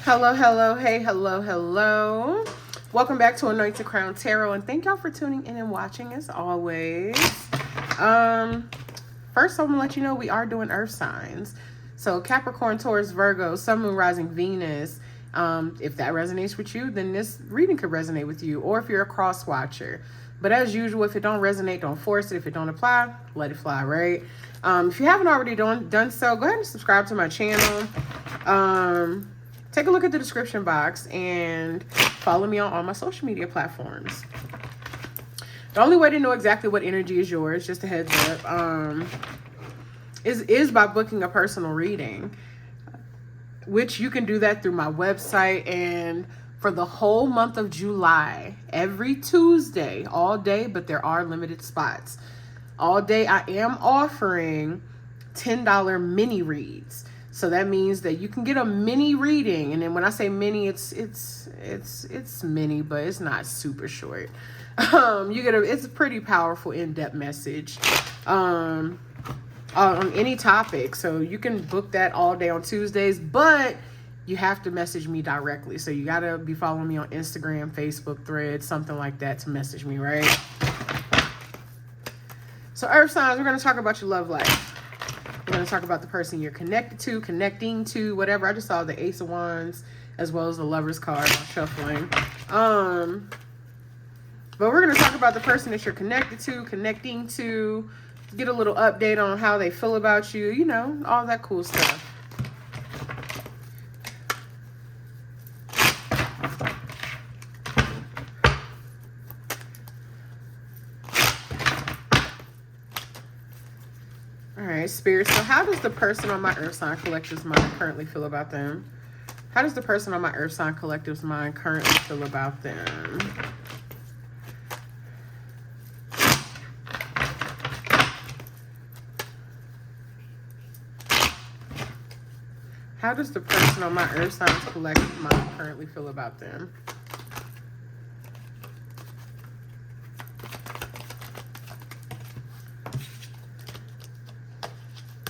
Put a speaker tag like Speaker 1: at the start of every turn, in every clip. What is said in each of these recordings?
Speaker 1: Hello, hello, hey, hello, hello. Welcome back to Anointed Crown Tarot, and thank y'all for tuning in and watching as always. First, I'm gonna let you know we are doing earth signs. So Capricorn, Taurus, Virgo, Sun, Moon, Rising, Venus. If that resonates with you, then this reading could resonate with you, or if you're a cross watcher. But as usual, if it don't resonate, don't force it. If it don't apply, let it fly, right? If you haven't already done so, go ahead and subscribe to my channel. Take a look at the description box and follow me on all my social media platforms. The only way to know exactly what energy is yours, just a heads up, is by booking a personal reading, which you can do that through my website. And for the whole month of July, every Tuesday, all day, but there are limited spots. All day, I am offering $10 mini reads. So that means that you can get a mini reading. And then when I say mini, it's mini, but it's not super short. It's a pretty powerful in-depth message on any topic. So you can book that all day on Tuesdays, but you have to message me directly. So you gotta be following me on Instagram, Facebook, Threads, something like that to message me, right? So earth signs, we're gonna talk about your love life. We're going to talk about the person you're connecting to, whatever. I just saw the Ace of Wands as well as the Lover's card while shuffling. But we're going to talk about the person that you're connecting to, get a little update on how they feel about you, you know, all that cool stuff. Spirit. So how does the person on my Earth Sign Collective's mind currently feel about them? How does the person on my Earth Sign Collective's mind currently feel about them? How does the person on my Earth Sign Collective mind currently feel about them?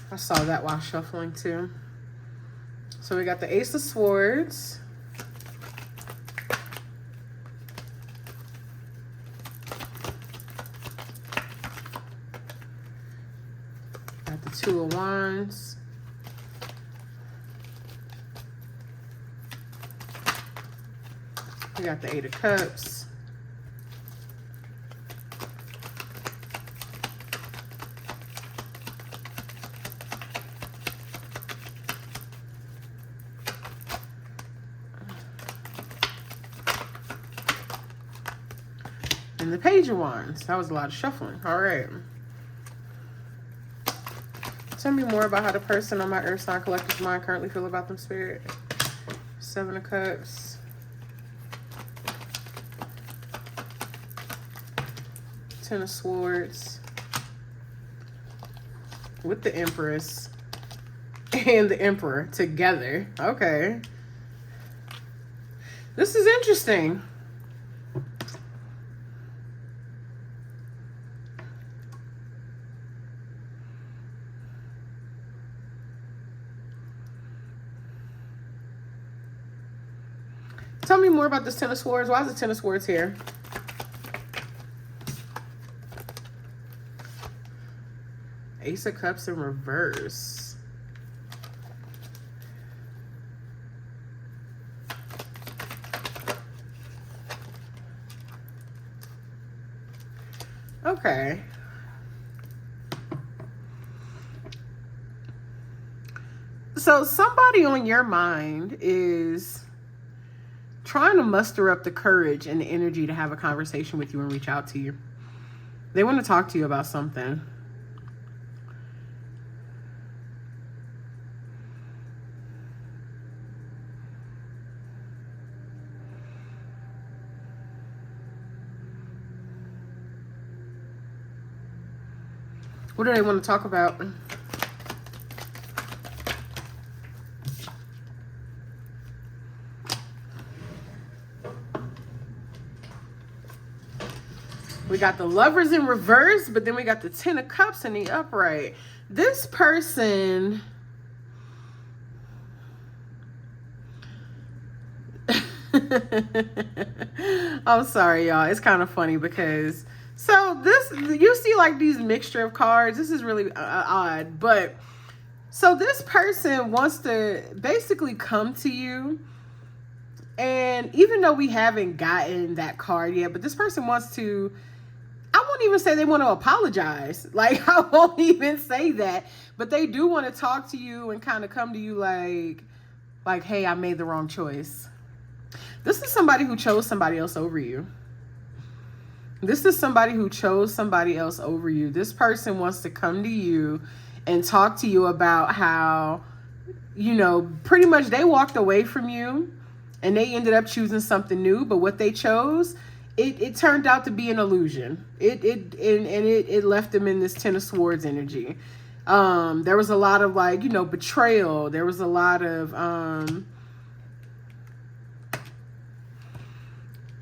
Speaker 1: I saw that while shuffling too. So we got the Ace of Swords. Got the Two of Wands. We got the Eight of Cups. And the Page of Wands. That was a lot of shuffling. All right. Tell me more about how the person on my Earth Sign Collective's mind currently feel about them, Spirit. Seven of Cups. Ten of Swords. With the Empress. And the Emperor together. Okay. This is interesting. Tell me more about this Ten of Swords. Why is the Ten of Swords here? Ace of Cups in reverse. Okay. So somebody on your mind is trying to muster up the courage and the energy to have a conversation with you and reach out to you. They want to talk to you about something. What do they want to talk about? We got the Lovers in reverse, but then we got the Ten of Cups in the upright. This person I'm sorry, y'all. It's kind of funny because so this you see like these mixture of cards. This is really odd, but so this person wants to basically come to you, and even though we haven't gotten that card yet, but this person wants to. I won't even say they want to apologize. Like I won't even say that, but they do want to talk to you and kind of come to you like, hey, I made the wrong choice. This is somebody who chose somebody else over you. This is somebody who chose somebody else over you. This person wants to come to you and talk to you about how, pretty much they walked away from you and they ended up choosing something new. But what they chose, it turned out to be an illusion. It left them in this Ten of Swords energy. There was a lot of betrayal. There was a lot of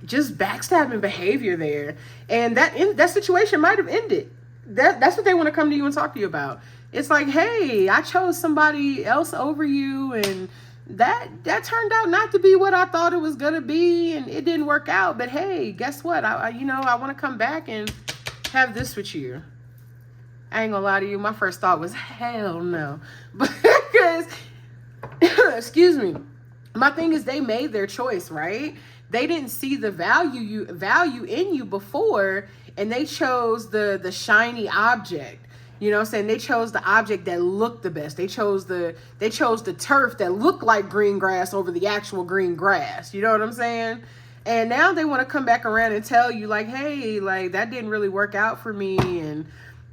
Speaker 1: just backstabbing behavior there, and that situation might have ended. That's what they want to come to you and talk to you about. It's like, hey, I chose somebody else over you, and that turned out not to be what I thought it was gonna be, and it didn't work out. But hey, guess what? I want to come back and have this with you. I ain't gonna lie to you. My first thought was hell no, but because excuse me, my thing is they made their choice, right? They didn't see the value in you before, and they chose the shiny object. You know what I'm saying? They chose the object that looked the best. They chose the turf that looked like green grass over the actual green grass. You know what I'm saying? And now they want to come back around and tell you like, hey, like that didn't really work out for me, and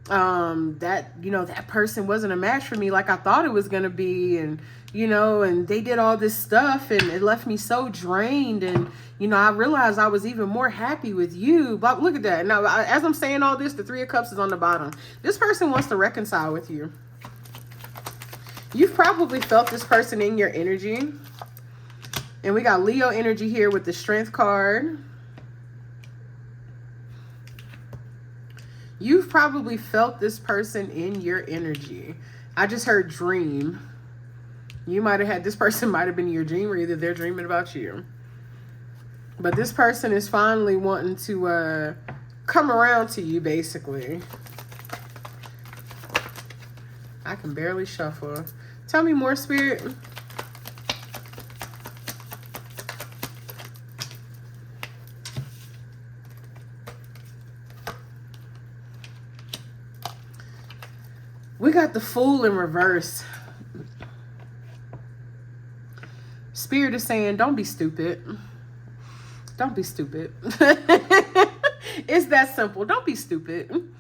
Speaker 1: that person wasn't a match for me like I thought it was gonna be, and and they did all this stuff and it left me so drained, and I realized I was even more happy with you. But look at that. Now, as I'm saying all this, the Three of Cups is on the bottom. This person wants to reconcile with you. You've probably felt this person in your energy. And we got Leo energy here with the Strength card. You've probably felt this person in your energy. I just heard dream. You might have had, this person might have been your dream, or either they're dreaming about you. But this person is finally wanting to come around to you, basically. I can barely shuffle. Tell me more, Spirit. We got the Fool in reverse. Spirit is saying, don't be stupid. Don't be stupid. It's that simple. Don't be stupid.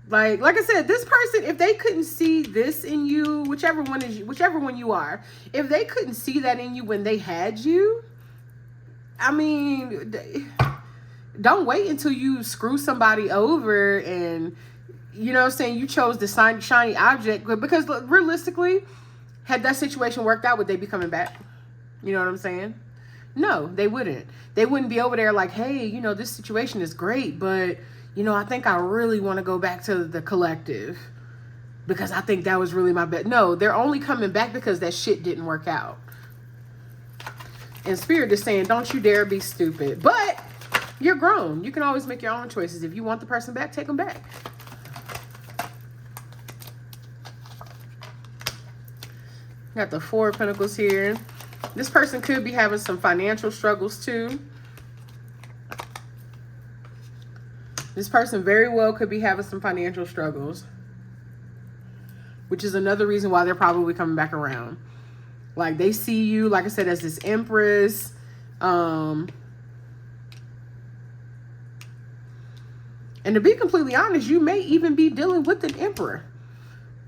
Speaker 1: Like I said, this person, if they couldn't see this in you, whichever one you are, if they couldn't see that in you when they had you, I mean, don't wait until you screw somebody over and, you know what I'm saying, you chose the shiny object. Because realistically, had that situation worked out, would they be coming back? You know what I'm saying? No, they wouldn't. They wouldn't be over there like, hey, this situation is great, but, I think I really want to go back to the collective because I think that was really my bet. No, they're only coming back because that shit didn't work out. And Spirit is saying, don't you dare be stupid. But you're grown. You can always make your own choices. If you want the person back, take them back. Got the Four of Pentacles here. This person could be having some financial struggles too. This person very well could be having some financial struggles, which is another reason why they're probably coming back around. Like they see you, like I said, as this Empress. And to be completely honest, you may even be dealing with an Emperor.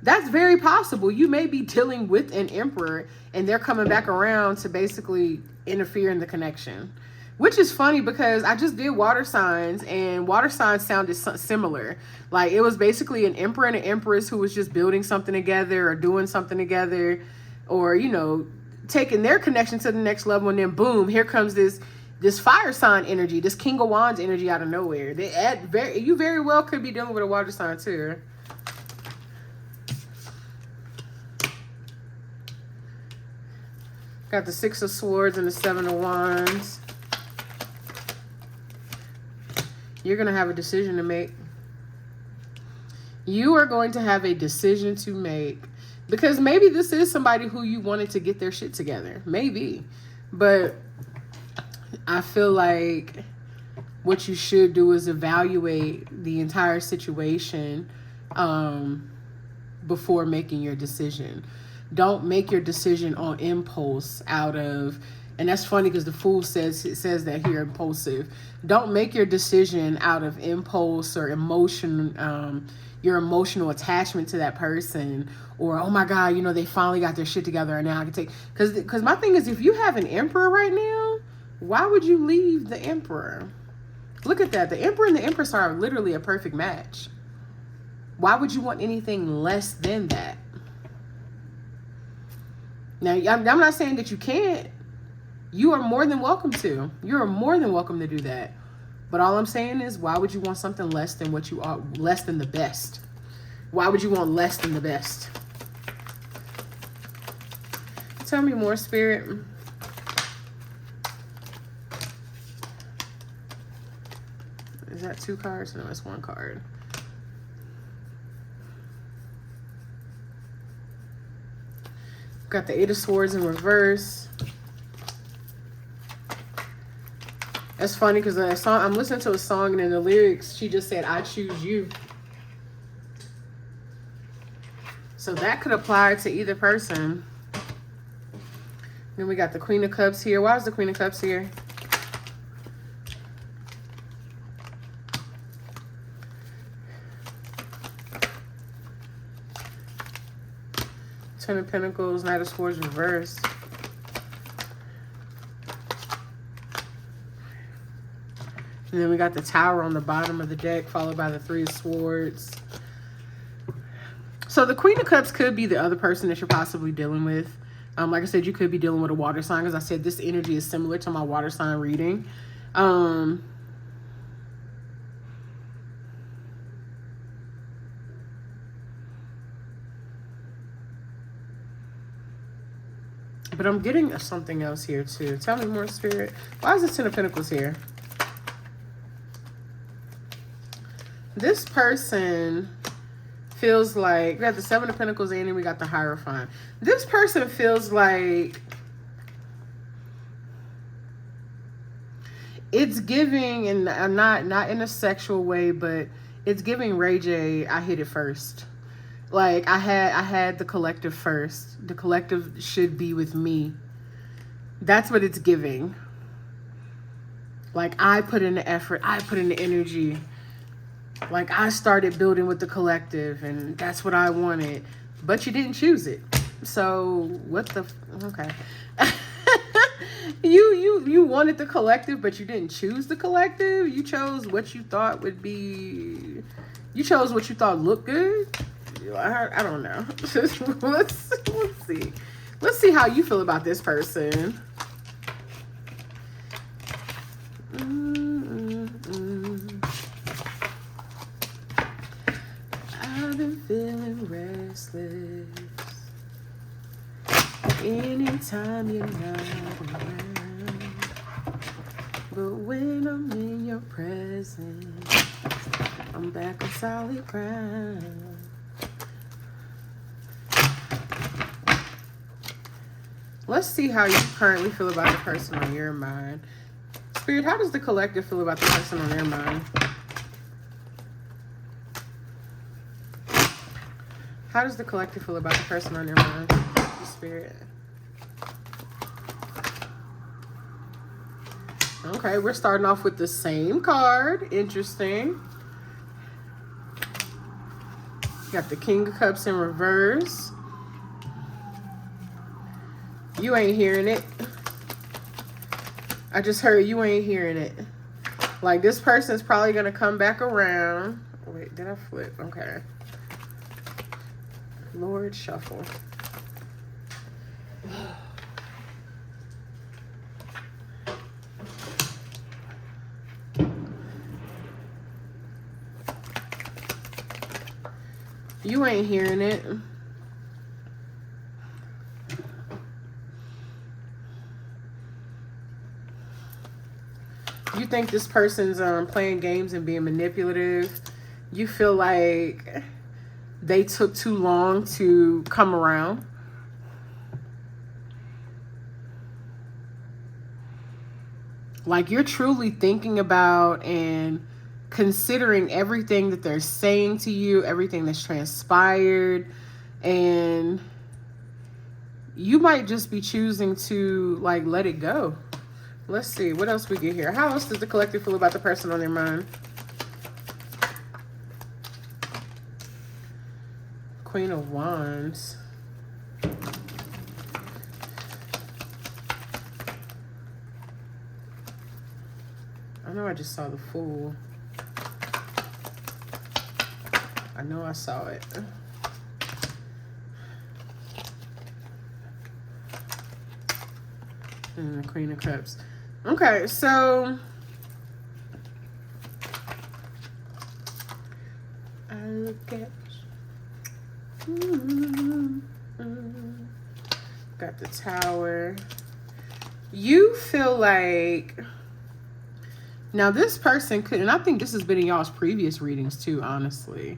Speaker 1: That's very possible. You may be dealing with an Emperor and they're coming back around to basically interfere in the connection. Which is funny because I just did water signs and water signs sounded similar. Like it was basically an Emperor and an Empress who was just building something together or doing something together, or, taking their connection to the next level. And then boom, here comes this fire sign energy, this King of Wands energy out of nowhere. You very well could be dealing with a water sign too. Got the Six of Swords and the Seven of Wands. You're going to have a decision to make. You are going to have a decision to make. Because maybe this is somebody who you wanted to get their shit together. Maybe. But I feel like what you should do is evaluate the entire situation before making your decision. Don't make your decision on impulse out of, and that's funny because the Fool says that here, impulsive. Don't make your decision out of impulse or emotion, your emotional attachment to that person, or oh my God, you know, they finally got their shit together and now I can take, because my thing is, if you have an emperor right now, why would you leave the emperor? Look at that. The emperor and the empress are literally a perfect match. Why would you want anything less than that? Now, I'm not saying that you can't. You are more than welcome to. You are more than welcome to do that. But all I'm saying is, why would you want something less than what you are, less than the best? Why would you want less than the best? Tell me more, Spirit. Is that 2 cards? No, it's 1 card. Got the 8 of Swords in reverse. That's funny because I'm listening to a song and in the lyrics, she just said, I choose you. So that could apply to either person. Then we got the Queen of Cups here. Why is the Queen of Cups here? Ten of Pentacles, Knight of Swords reversed. And then we got the Tower on the bottom of the deck, followed by the 3 of Swords. So the Queen of Cups could be the other person that you're possibly dealing with. Like I said, you could be dealing with a water sign. As I said, this energy is similar to my water sign reading. But I'm getting something else here too. Tell me more, Spirit. Why is the 10 of Pentacles here? This person feels like, we got the 7 of Pentacles in and we got the Hierophant. This person feels like it's giving, and not in a sexual way, but it's giving Ray J, I hit it first. Like I had the collective first. The collective should be with me. That's what it's giving. Like I put in the effort, I put in the energy. Like I started building with the collective and that's what I wanted. But you didn't choose it. So what the okay. You wanted the collective, but you didn't choose the collective. You chose what you thought would be, you chose what you thought looked good. I don't know. Let's see how you feel about this person. I've been feeling restless anytime you're not around, but when I'm in your presence, I'm back on solid ground. Let's see how you currently feel about the person on your mind. Spirit, how does the collective feel about the person on their mind? How does the collective feel about the person on their mind? Spirit. Okay, we're starting off with the same card. Interesting. Got the King of Cups in reverse. You ain't hearing it. I just heard you ain't hearing it. Like this person's probably going to come back around. Wait, did I flip? Okay. Lord, shuffle. You ain't hearing it. You think this person's playing games and being manipulative. You feel like they took too long to come around. Like you're truly thinking about and considering everything that they're saying to you, everything that's transpired, and you might just be choosing to like let it go. Let's see what else we get here. How else does the collective feel about the person on their mind? Queen of Wands. I know I just saw the Fool. I know I saw it. And the Queen of Cups. Okay, so I look at got the Tower. You feel like now this person could, and I think this has been in y'all's previous readings too, honestly.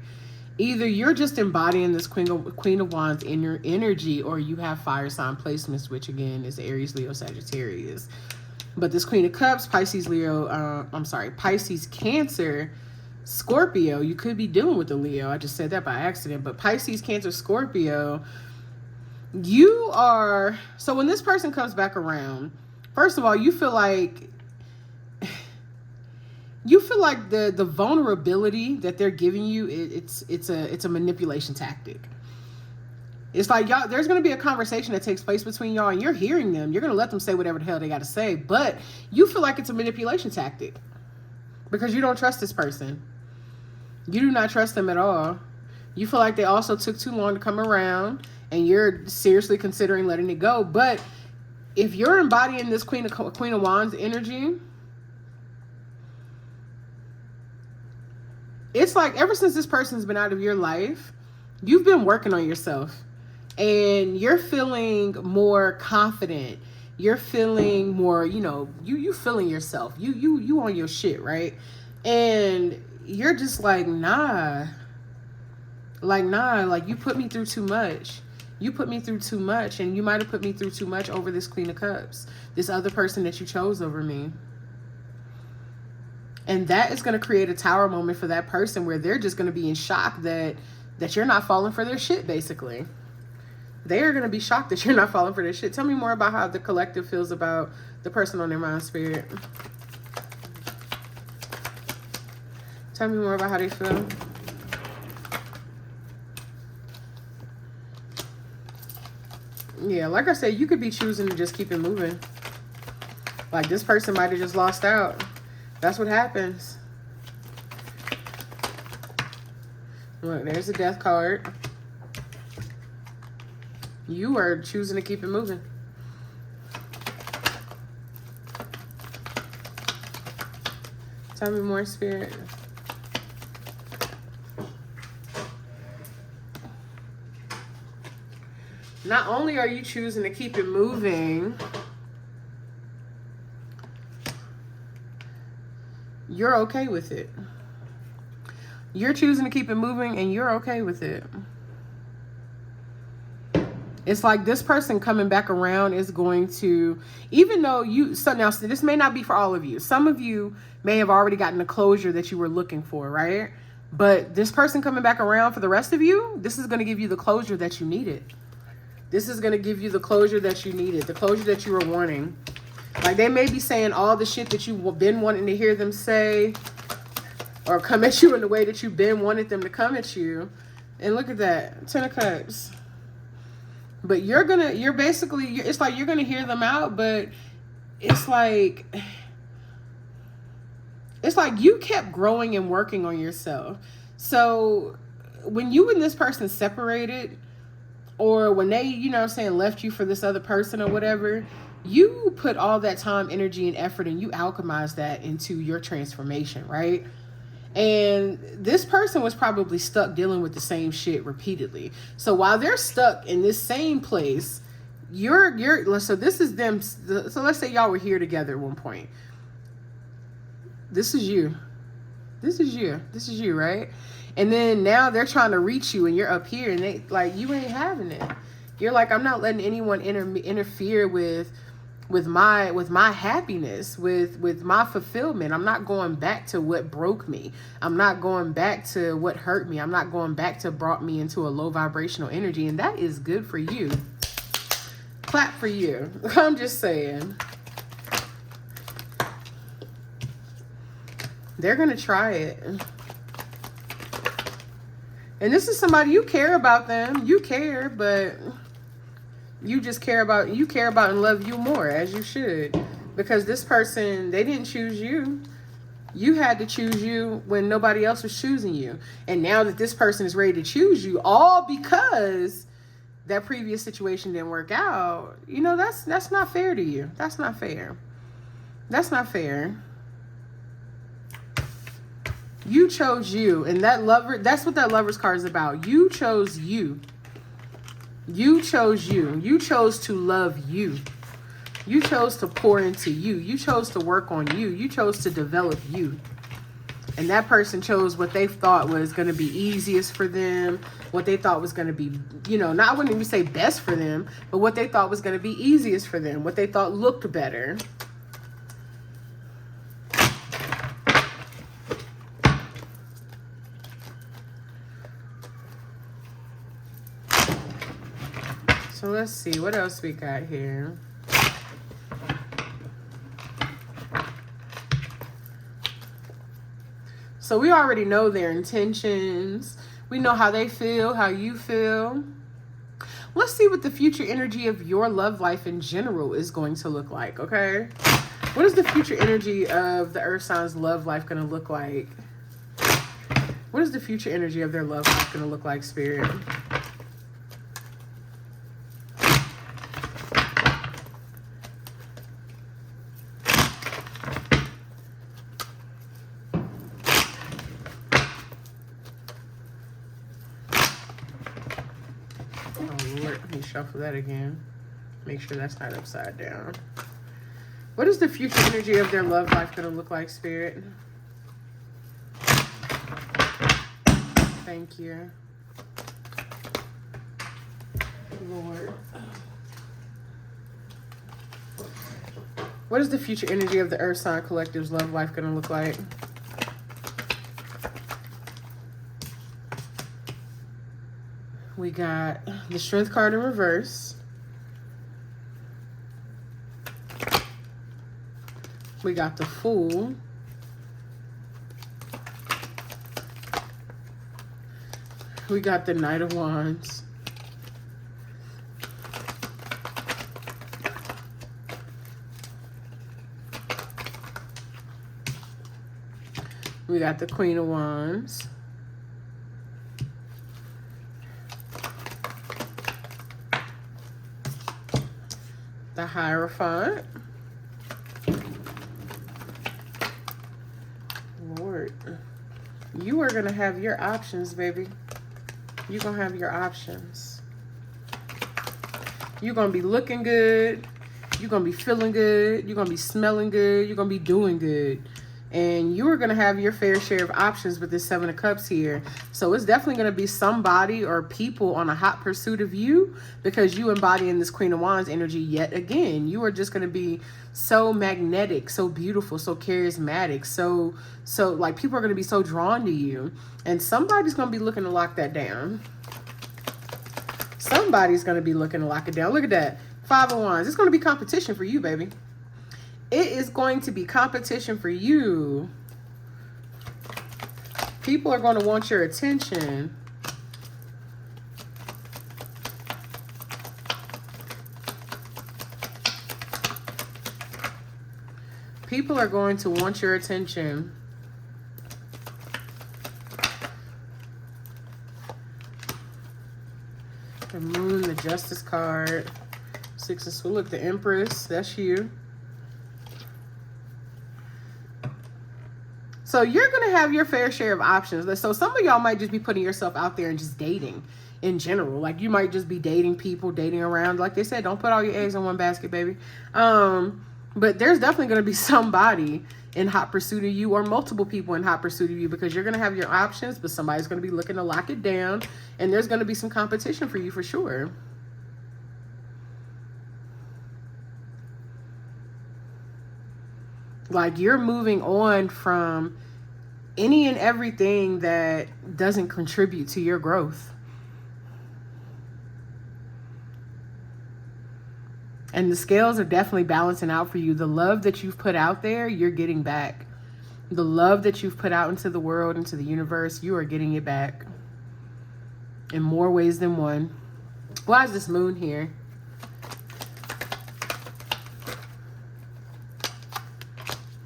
Speaker 1: Either you're just embodying this Queen of Wands in your energy, or you have fire sign placements, which again is Aries, Leo, Sagittarius. But this Queen of Cups, Pisces, Leo, Pisces, Cancer, Scorpio, you could be dealing with the Leo. I just said that by accident. But Pisces, Cancer, Scorpio, you are, so when this person comes back around, first of all, you feel like the vulnerability that they're giving you, it's a manipulation tactic. It's like y'all, there's going to be a conversation that takes place between y'all and you're hearing them. You're going to let them say whatever the hell they got to say, but you feel like it's a manipulation tactic because you don't trust this person. You do not trust them at all. You feel like they also took too long to come around and you're seriously considering letting it go. But if you're embodying this Queen of Wands energy, it's like ever since this person's been out of your life, you've been working on yourself and you're feeling more confident. You're feeling more, you feeling yourself. You on your shit, right? And you're just like, nah, you put me through too much. You put me through too much, and you might have put me through too much over this Queen of Cups, this other person that you chose over me. And that is going to create a Tower moment for that person where they're just going to be in shock that you're not falling for their shit, basically. They are going to be shocked that you're not falling for their shit. Tell me more about how the collective feels about the person on their mind, Spirit. Tell me more about how they feel. Yeah, like I said, you could be choosing to just keep it moving. Like this person might have just lost out. That's what happens. Look, there's a Death card. You are choosing to keep it moving. Tell me more, Spirit. Not only are you choosing to keep it moving, you're okay with it. You're choosing to keep it moving and you're okay with it. It's like this person coming back around is going to, even though now this may not be for all of you. Some of you may have already gotten the closure that you were looking for, right? But this person coming back around, for the rest of you, this is going to give you the closure that you needed. This is going to give you the closure that you needed, the closure that you were wanting. Like they may be saying all the shit that you've been wanting to hear them say or come at you in the way that you've been wanting them to come at you. And look at that, 10 of Cups. But it's like you're going to hear them out, but it's like you kept growing and working on yourself. So when you and this person separated, or when they, left you for this other person or whatever, you put all that time, energy, and effort, and you alchemized that into your transformation, right? And this person was probably stuck dealing with the same shit repeatedly. So while they're stuck in this same place, so this is them. So let's say y'all were here together at one point. This is you. This is you. This is you, right? And then now they're trying to reach you and you're up here and they like, you ain't having it. You're like, I'm not letting anyone interfere with my happiness, with my fulfillment. I'm not going back to what broke me. I'm not going back to what hurt me. I'm not going back to brought me into a low vibrational energy. And that is good for you. Clap for you. I'm just saying. They're going to try it. And this is somebody, you care about them. You care, but you just care about and love you more, as you should. Because this person, they didn't choose you. You had to choose you when nobody else was choosing you. And now that this person is ready to choose you, all because that previous situation didn't work out, you know, that's not fair to you. That's not fair. That's not fair. You chose you, and that's what that Lover's card is about. You chose you. You chose you. You chose to love you. You chose to pour into you. You chose to work on you. You chose to develop you. And that person chose what they thought was going to be easiest for them, what they thought was going to be, you know, not, I wouldn't even say best for them, but what they thought was going to be easiest for them, what they thought looked better. So let's see, what else we got here? So we already know their intentions. We know how they feel, how you feel. Let's see what the future energy of your love life in general is going to look like, okay? What is the future energy of the Earth signs' love life going to look like? What is the future energy of their love life going to look like, Spirit? Let me shuffle that again. Make sure that's not upside down. What is the future energy of their love life going to look like, Spirit? Thank you, Lord. What is the future energy of the Earth sign collective's love life going to look like? We got the Strength card in reverse. We got the Fool. We got the Knight of Wands. We got the Queen of Wands. The Hierophant. Lord, you are going to have your options, baby. You're going to have your options. You're going to be looking good. You're going to be feeling good. You're going to be smelling good. You're going to be doing good. And you are going to have your fair share of options with this Seven of Cups here. So it's definitely going to be somebody or people on a hot pursuit of you because you embodying this Queen of Wands energy yet again. You are just going to be so magnetic, so beautiful, so charismatic, so like people are going to be so drawn to you. And somebody's going to be looking to lock that down. Somebody's going to be looking to lock it down. Look at that. Five of Wands. It's going to be competition for you, baby. It is going to be competition for you. People are going to want your attention. People are going to want your attention. The Moon, the Justice card. Six of Swords. Look, the Empress. That's you. So you're going to have your fair share of options. So some of y'all might just be putting yourself out there and just dating in general. Like you might just be dating people, dating around. Like they said, don't put all your eggs in one basket, baby. But there's definitely going to be somebody in hot pursuit of you, or multiple people in hot pursuit of you, because you're going to have your options, but somebody's going to be looking to lock it down, and there's going to be some competition for you for sure. Like, you're moving on from any and everything that doesn't contribute to your growth. And the scales are definitely balancing out for you. The love that you've put out there, you're getting back. The love that you've put out into the world, into the universe, you are getting it back in more ways than one. Why is this moon here?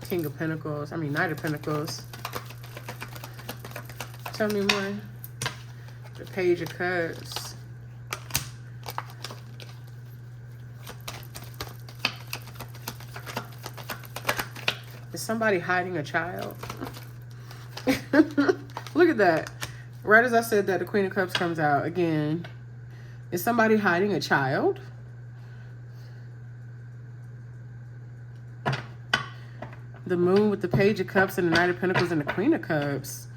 Speaker 1: King of Pentacles. Knight of Pentacles. Tell me more. The Page of Cups. Is somebody hiding a child? Look at that. Right as I said that, the Queen of Cups comes out again. Is somebody hiding a child? The Moon with the Page of Cups and the Knight of Pentacles and the Queen of Cups.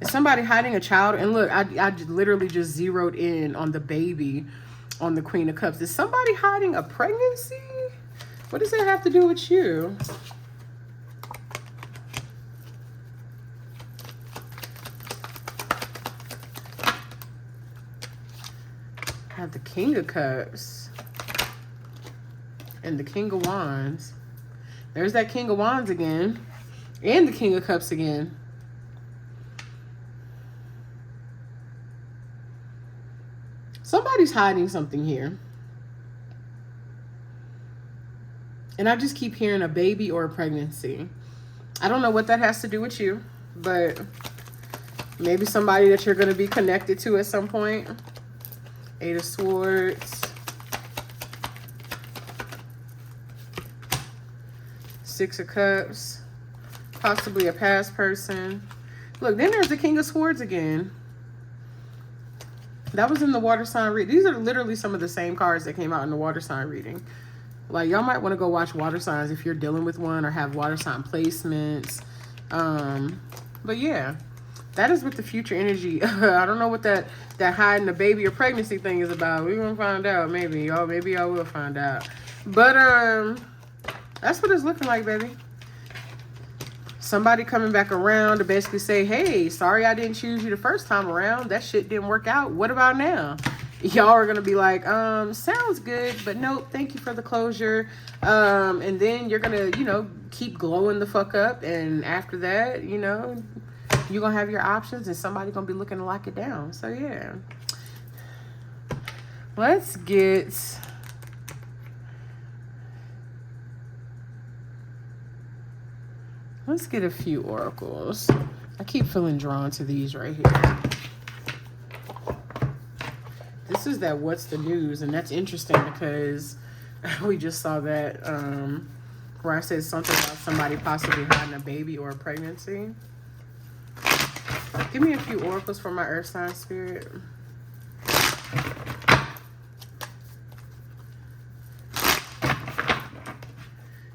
Speaker 1: Is somebody hiding a child? And look, I literally just zeroed in on the baby on the Queen of Cups. Is somebody hiding a pregnancy? What does that have to do with you? I have the King of Cups and the King of Wands. There's that King of Wands again. And the King of Cups again. Somebody's hiding something here. And I just keep hearing a baby or a pregnancy. I don't know what that has to do with you, but maybe somebody that you're going to be connected to at some point. Eight of Swords. Six of Cups. Possibly a past person. Look, then there's the King of Swords again. That was in the water sign reading. These are literally some of the same cards that came out in the water sign reading. Like, y'all might want to go watch water signs if you're dealing with one or have water sign placements. But yeah, that is with the future energy. I don't know what that hiding a baby or pregnancy thing is about. We're going to find out. Maybe y'all will find out. But that's what it's looking like, baby. Somebody coming back around to basically say, hey, sorry I didn't choose you the first time around. That shit didn't work out. What about now? Y'all are going to be like, sounds good, but nope, thank you for the closure. And then you're going to, keep glowing the fuck up. And after that, you're going to have your options and somebody's going to be looking to lock it down. So, yeah. Let's get a few oracles. I keep feeling drawn to these right here. This is that what's the news, and that's interesting because we just saw that where I said something about somebody possibly having a baby or a pregnancy. Give me a few oracles for my earth sign spirit.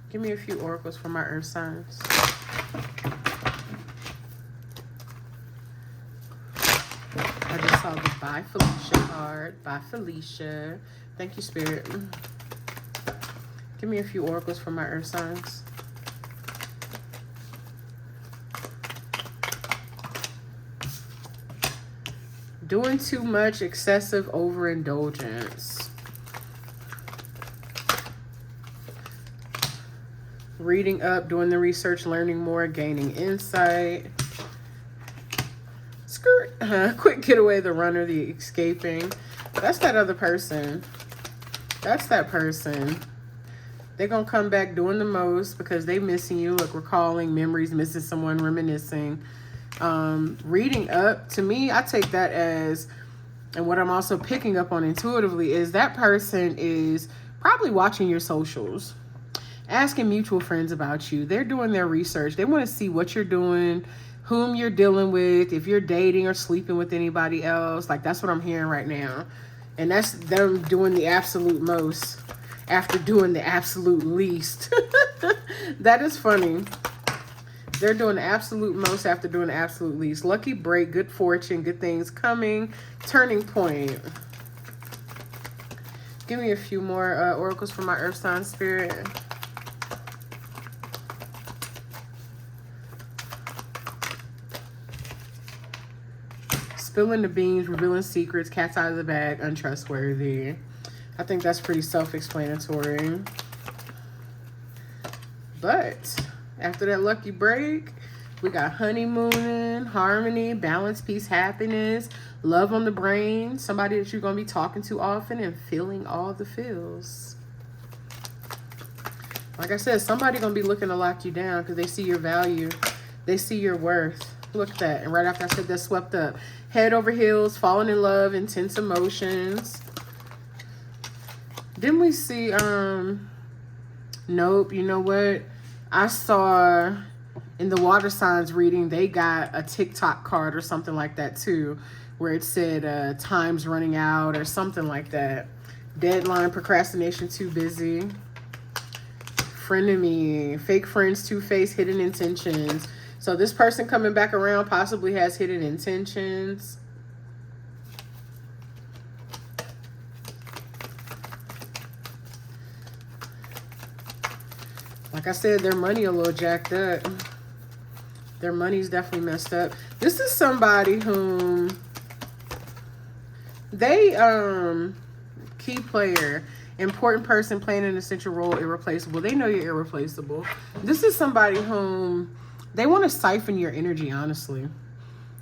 Speaker 1: Give me a few oracles for my earth signs. I just saw the Bye Felicia card. Bye Felicia. Thank you, Spirit. Give me a few oracles for my earth signs. Doing too much, excessive overindulgence. Reading up, doing the research, learning more, gaining insight. Skirt. Quick getaway, the runner, the escaping. That's that other person. That's that person. They're going to come back doing the most because they missing you. Look, recalling memories, missing someone, reminiscing. Reading up, to me, I take that as, and what I'm also picking up on intuitively is that person is probably watching your socials. Asking mutual friends about you. They're doing their research. They want to see what you're doing, whom you're dealing with, if you're dating or sleeping with anybody else. Like, that's what I'm hearing right now. And that's them doing the absolute most. after doing the absolute least. That is funny. They're doing the absolute most after doing the absolute least. Lucky break, good fortune, good things coming, turning point. Give me a few more oracles for my earth sign spirit. Spilling the beans, revealing secrets, cat's out of the bag, untrustworthy. I think that's pretty self-explanatory. But after that lucky break, we got honeymooning, harmony, balance, peace, happiness, love on the brain, somebody that you're going to be talking to often and feeling all the feels. Like I said, somebody going to be looking to lock you down because they see your value. They see your worth. Look at that. And right after I said that, swept up. Head over heels, falling in love, intense emotions. Didn't we see, nope, you know what? I saw in the water signs reading, they got a TikTok card or something like that too, where it said time's running out or something like that. Deadline, procrastination, too busy. Frenemy, fake friends, two-faced, hidden intentions. So this person coming back around possibly has hidden intentions. Like I said, their money a little jacked up. Their money's definitely messed up. This is somebody whom they, key player, important person playing an essential role, irreplaceable. They know you're irreplaceable. This is somebody whom they want to siphon your energy, honestly.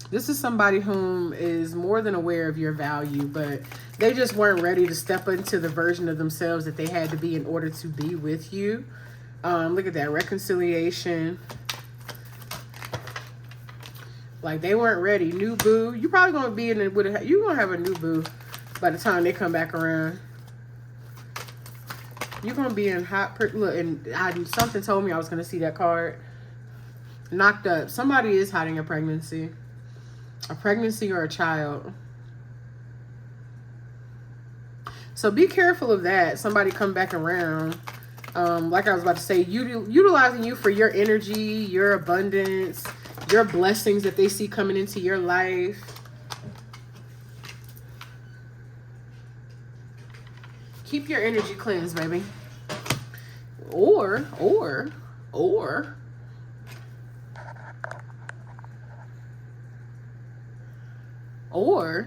Speaker 1: This is somebody whom is more than aware of your value, but they just weren't ready to step into the version of themselves that they had to be in order to be with you. Look at that, reconciliation. Like they weren't ready. New boo. You probably gonna be in it with a, you gonna have a new boo by the time they come back around. You're gonna be in hot look, and something told me I was gonna see that card. Knocked up. Somebody is hiding a pregnancy or a child. So be careful of that. Somebody come back around. Like I was about to say, utilizing you for your energy, your abundance, your blessings that they see coming into your life. Keep your energy cleansed, baby. Or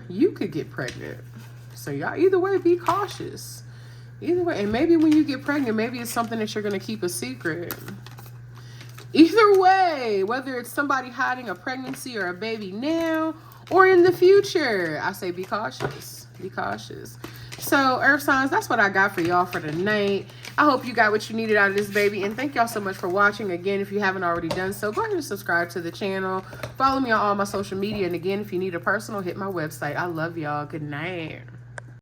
Speaker 1: you could get pregnant. So y'all, either way, be cautious. Either way, and maybe when you get pregnant, maybe it's something that you're going to keep a secret. Either way, whether it's somebody hiding a pregnancy or a baby now or in the future, I say be cautious. Be cautious. So, Earth signs, that's what I got for y'all for tonight. I hope you got what you needed out of this, baby. And thank y'all so much for watching. Again, if you haven't already done so, go ahead and subscribe to the channel. Follow me on all my social media. And again, if you need a personal, hit my website. I love y'all. Good night.